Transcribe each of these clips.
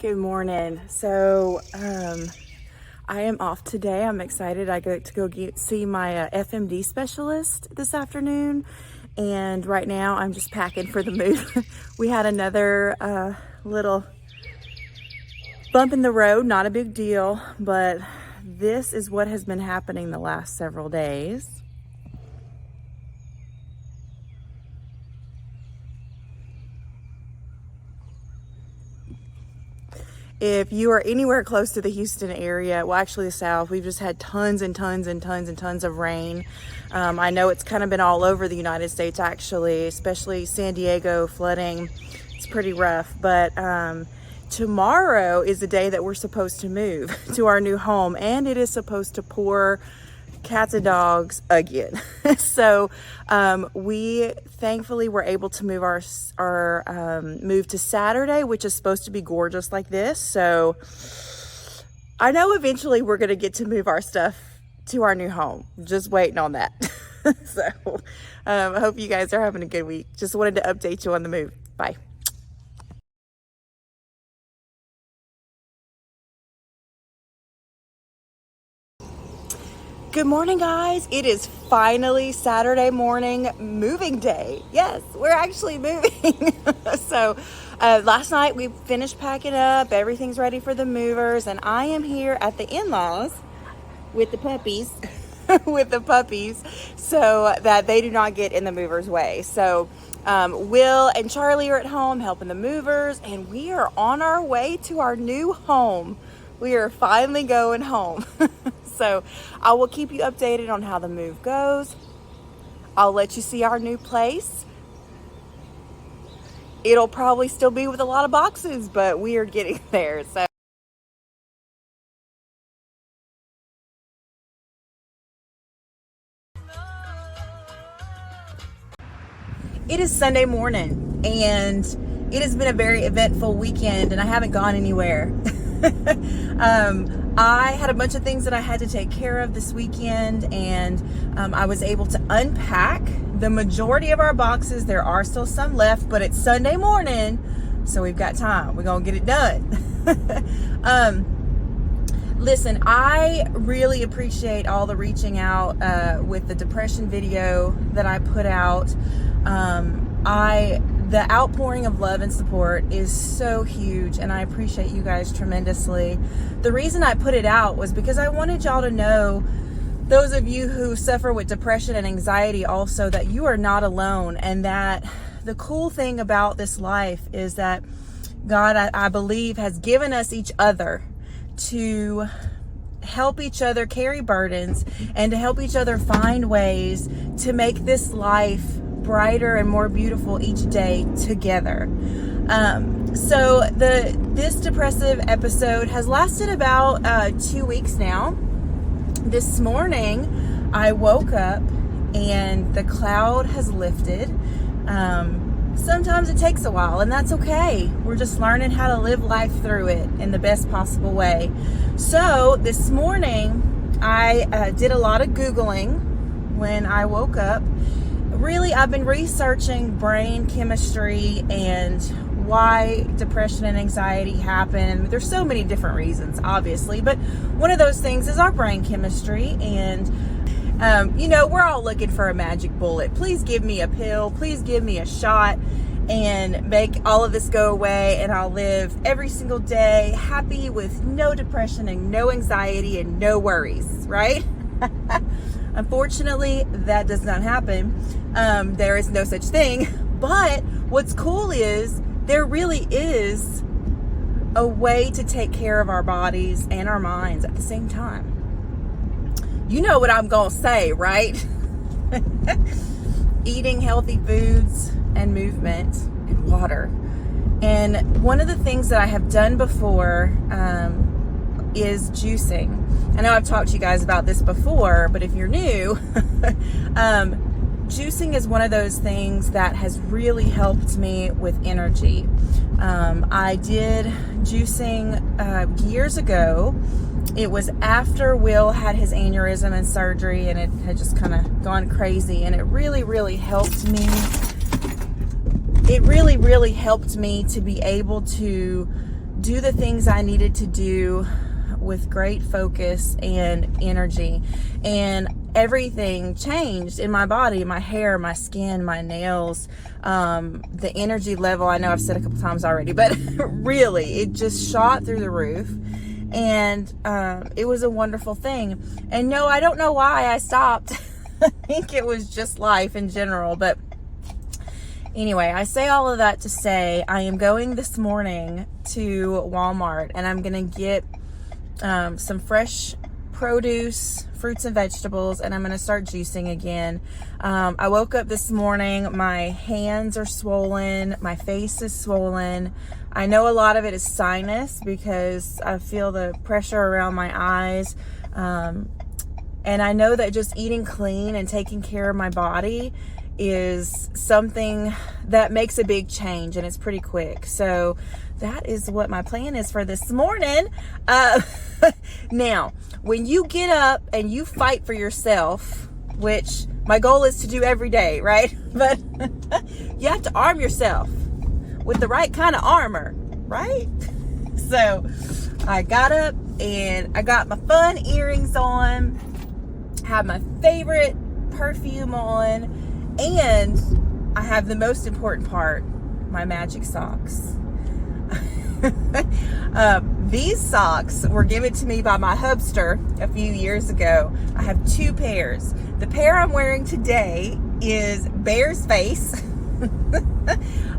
Good morning. So I am off today. I'm excited. I get to go see my FMD specialist this afternoon, and right now I'm just packing for the move. We had another little bump in the road, not a big deal, but this is what has been happening the last several days. If you are anywhere close to the Houston area, well, actually the South, we've just had tons and tons and tons and tons of rain. I know it's kind of been all over the United States, actually, especially San Diego flooding. It's pretty rough. But tomorrow is the day that we're supposed to move to our new home, and it is supposed to pour cats and dogs again. So we thankfully were able to move our move to Saturday, which is supposed to be gorgeous like this. So I know eventually we're going to get to move our stuff to our new home. Just waiting on that. So I hope you guys are having a good week. Just wanted to update you on the move. Bye. Good morning, guys. It is finally Saturday morning, moving day. Yes, we're actually moving. So last night we finished packing up. Everything's ready for the movers, and I am here at the in-laws with the puppies, so that they do not get in the movers' way. So Will and Charlie are at home helping the movers, and we are on our way to our new home. We are finally going home. So I will keep you updated on how the move goes. I'll let you see our new place. It'll probably still be with a lot of boxes, but we are getting there. So it is Sunday morning, and it has been a very eventful weekend, and I haven't gone anywhere. I had a bunch of things that I had to take care of this weekend, and I was able to unpack the majority of our boxes. There are still some left, but it's Sunday morning, so we've got time. We're gonna get it done. Listen, I really appreciate all the reaching out with the depression video that I put out. The outpouring of love and support is so huge, and I appreciate you guys tremendously. The reason I put it out was because I wanted y'all to know, those of you who suffer with depression and anxiety also, that you are not alone, and that the cool thing about this life is that God, I believe, has given us each other to help each other carry burdens and to help each other find ways to make this life brighter and more beautiful each day together. So this depressive episode has lasted about 2 weeks now. This morning I woke up and the cloud has lifted. Sometimes it takes a while, and that's okay. We're just learning how to live life through it in the best possible way. So this morning I did a lot of Googling when I woke up. Really, I've been researching brain chemistry and why depression and anxiety happen. There's so many different reasons, obviously, but one of those things is our brain chemistry. And, we're all looking for a magic bullet. Please give me a pill. Please give me a shot and make all of this go away, and I'll live every single day happy with no depression and no anxiety and no worries, right? Unfortunately, that does not happen. There is no such thing. But what's cool is there really is a way to take care of our bodies and our minds at the same time. You know what I'm going to say, right? Eating healthy foods and movement and water. And one of the things that I have done before is juicing. I know I've talked to you guys about this before, but if you're new, juicing is one of those things that has really helped me with energy. I did juicing years ago. It was after Will had his aneurysm and surgery, and it had just kind of gone crazy, and it really, really helped me. It really, really helped me to be able to do the things I needed to do with great focus and energy. And everything changed in my body, my hair, my skin, my nails, the energy level. I know I've said a couple times already, but really, it just shot through the roof. And it was a wonderful thing. And no, I don't know why I stopped. I think it was just life in general. But anyway, I say all of that to say I am going this morning to Walmart, and I'm going to get some fresh produce, fruits and vegetables, and I'm going to start juicing again. I woke up this morning, my hands are swollen, my face is swollen. I know a lot of it is sinus because I feel the pressure around my eyes. And I know that just eating clean and taking care of my body is something that makes a big change, and it's pretty quick. So that is what my plan is for this morning. Now, when you get up and you fight for yourself, which my goal is to do every day, right? But you have to arm yourself with the right kind of armor, right? So I got up and I got my fun earrings on, have my favorite perfume on, and I have the most important part, my magic socks. These socks were given to me by my hubster a few years ago. I have two pairs. The pair I'm wearing today is Bear's face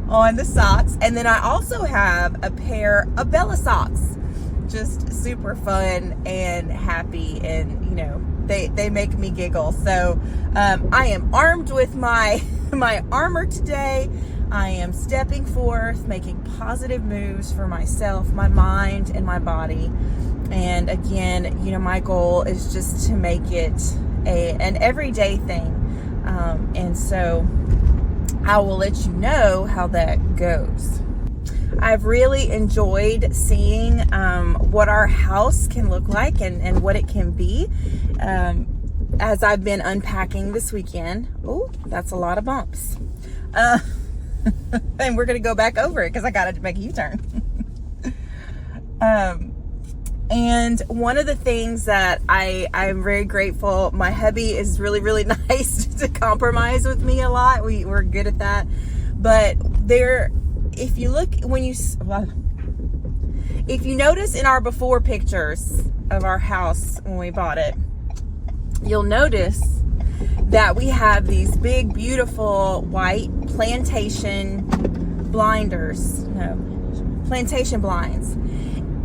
on the socks, and then I also have a pair of Bella socks. Just super fun and happy, and you know, they make me giggle. So I am armed with my armor today. I am stepping forth, making positive moves for myself, my mind, and my body. And again, you know, my goal is just to make it an everyday thing. And so I will let you know how that goes. I've really enjoyed seeing what our house can look like and what it can be as I've been unpacking this weekend. Oh, that's a lot of bumps. And we're going to go back over it because I got to make a U-turn. And one of the things that I'm very grateful, my hubby is really, really nice to compromise with me a lot. We're good at that. But if you notice in our before pictures of our house when we bought it, you'll notice that we have these big, beautiful white plantation blinds.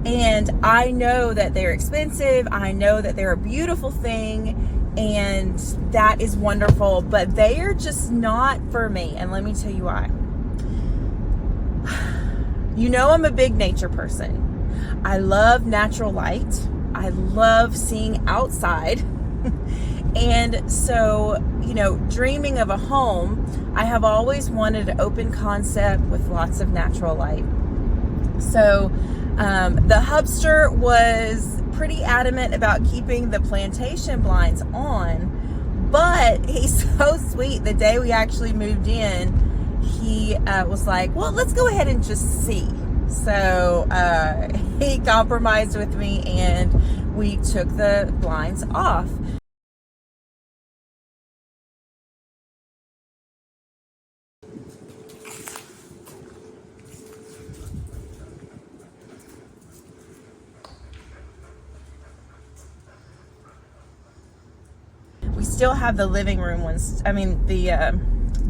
And I know that they're expensive. I know that they're a beautiful thing, and that is wonderful, but they are just not for me. And let me tell you why. You know, I'm a big nature person. I love natural light. I love seeing outside. And so, you know, dreaming of a home, I have always wanted an open concept with lots of natural light. So the hubster was pretty adamant about keeping the plantation blinds on, but he's so sweet. The day we actually moved in, he was like, well, let's go ahead and just see. So he compromised with me, and we took the blinds off. We still have the living room ones, the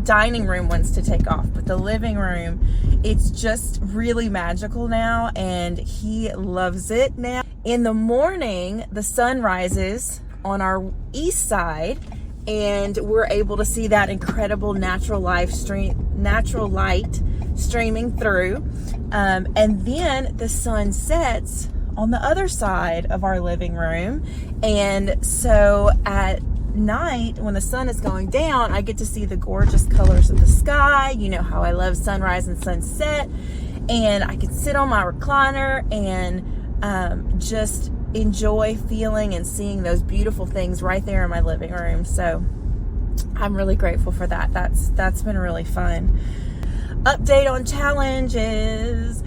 dining room ones to take off, but the living room, it's just really magical now, and he loves it now. In the morning, the sun rises on our east side, and we're able to see that incredible natural light streaming through. And then the sun sets on the other side of our living room, and so at night when the sun is going down, I get to see the gorgeous colors of the sky. You know how I love sunrise and sunset, and I can sit on my recliner and just enjoy feeling and seeing those beautiful things right there in my living room. So I'm really grateful for that. That's been really fun. Update on challenges.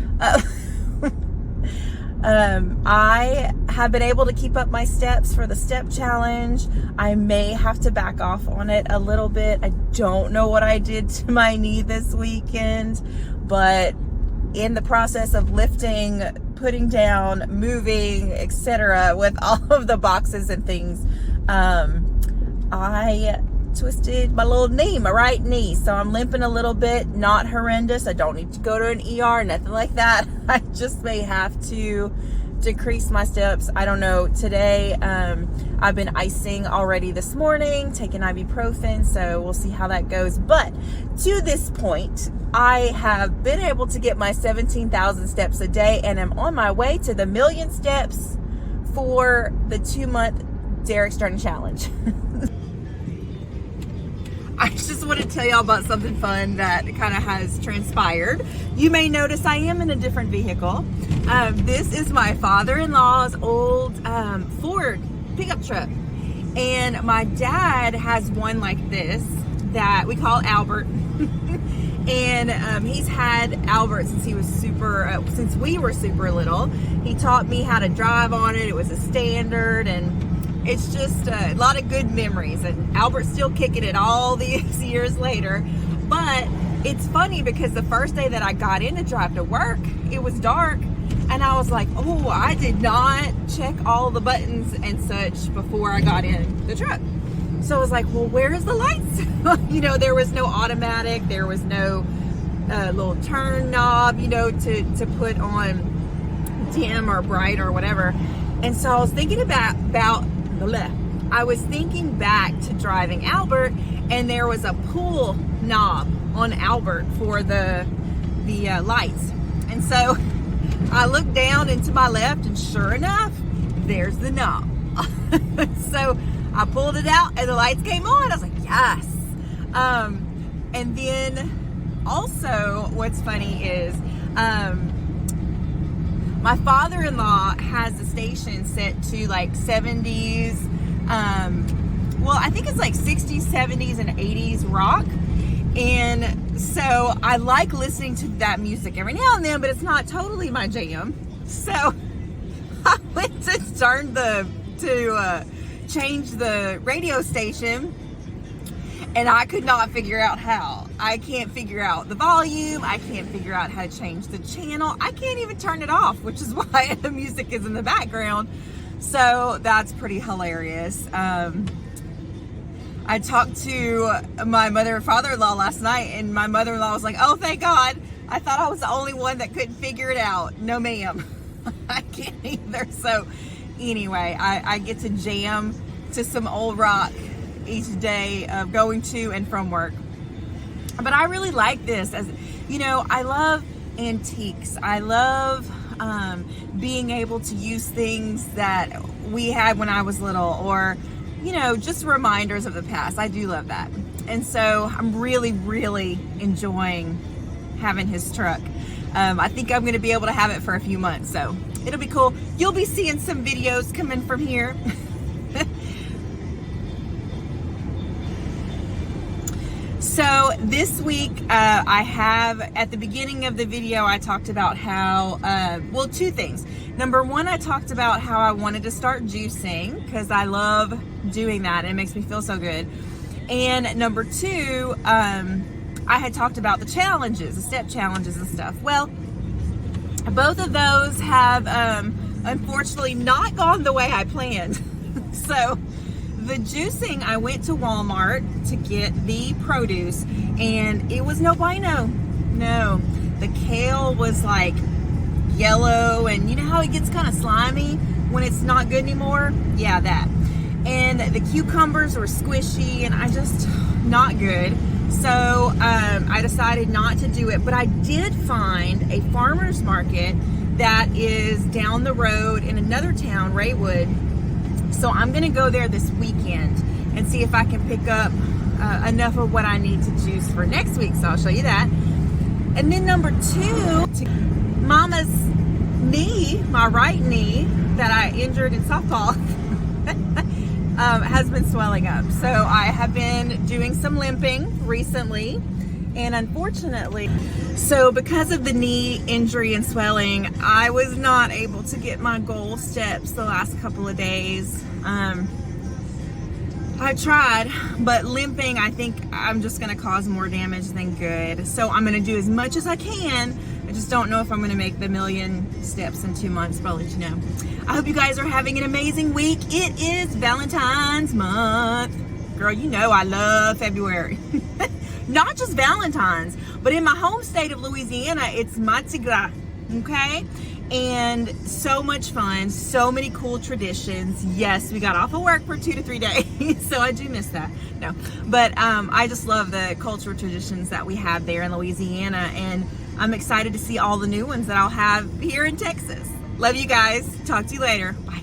I have been able to keep up my steps for the step challenge. I may have to back off on it a little bit. I don't know what I did to my knee this weekend, but in the process of lifting, putting down, moving, etc., with all of the boxes and things, I twisted my little knee, my right knee. So I'm limping a little bit, not horrendous. I don't need to go to an ER, nothing like that. I just may have to decrease my steps. I don't know. Today, I've been icing already this morning, taking ibuprofen, so we'll see how that goes. But to this point, I have been able to get my 17,000 steps a day, and I'm on my way to the 1,000,000 steps for the 2-month Derek's Journey Challenge. I just want to tell y'all about something fun that kind of has transpired. You may notice I am in a different vehicle. This is my father-in-law's old Ford pickup truck. And my dad has one like this that we call Albert. And he's had Albert since he was since we were super little. He taught me how to drive on it. It was a standard, and it's just a lot of good memories, and Albert's still kicking it all these years later. But it's funny because the first day that I got in to drive to work, it was dark, and I was like, oh, I did not check all the buttons and such before I got in the truck. So I was like, well, where's the lights? You know, there was no automatic, there was no little turn knob, you know, to put on dim or bright or whatever. And so I was thinking I was thinking back to driving Albert, and there was a pull knob on Albert for the lights. And so I looked down and to my left, and sure enough, there's the knob. So I pulled it out and the lights came on. I was like, yes. And then also what's funny is my father-in-law has the station set to like 70s, well, I think it's like 60s, 70s, and 80s rock. And so I like listening to that music every now and then, but it's not totally my jam. So I went to change the radio station, and I could not figure out how. I can't figure out the volume. I can't figure out how to change the channel. I can't even turn it off, which is why the music is in the background. So that's pretty hilarious. I talked to my mother and father-in-law last night, and my mother-in-law was like, oh, thank God. I thought I was the only one that couldn't figure it out. No, ma'am. I can't either. So anyway, I get to jam to some old rock each day of going to and from work. But I really like this. As you know, I love antiques. I love being able to use things that we had when I was little, or you know, just reminders of the past. I do love that. And so I'm really, really enjoying having his truck. I think I'm going to be able to have it for a few months, so it'll be cool. You'll be seeing some videos coming from here. So this week, I have, at the beginning of the video, I talked about how, well, two things. Number one, I talked about how I wanted to start juicing because I love doing that. It makes me feel so good. And number two, I had talked about the challenges, the step challenges and stuff. Well, both of those have, unfortunately, not gone the way I planned. So the juicing, I went to Walmart to get the produce, and it was no bueno. No, the kale was like yellow, and you know how it gets kind of slimy when it's not good anymore? Yeah, that. And the cucumbers were squishy, and not good. So I decided not to do it, but I did find a farmer's market that is down the road in another town, Raywood. So I'm gonna go there this weekend and see if I can pick up enough of what I need to juice for next week. So I'll show you that. And then number two, Mama's knee, my right knee that I injured in softball has been swelling up. So I have been doing some limping recently, And unfortunately, so because of the knee injury and swelling, I was not able to get my goal steps the last couple of days. I tried, but limping, I think I'm just gonna cause more damage than good. So I'm gonna do as much as I can. I just don't know if I'm gonna make the 1,000,000 steps in 2 months, but I'll let you know. I hope you guys are having an amazing week. It is Valentine's month. Girl, you know I love February. Not just Valentine's, but in my home state of Louisiana, it's Mardi Gras, okay? And so much fun, so many cool traditions. Yes, we got off of work for 2 to 3 days, so I do miss that. No, but I just love the cultural traditions that we have there in Louisiana, and I'm excited to see all the new ones that I'll have here in Texas. Love you guys. Talk to you later. Bye.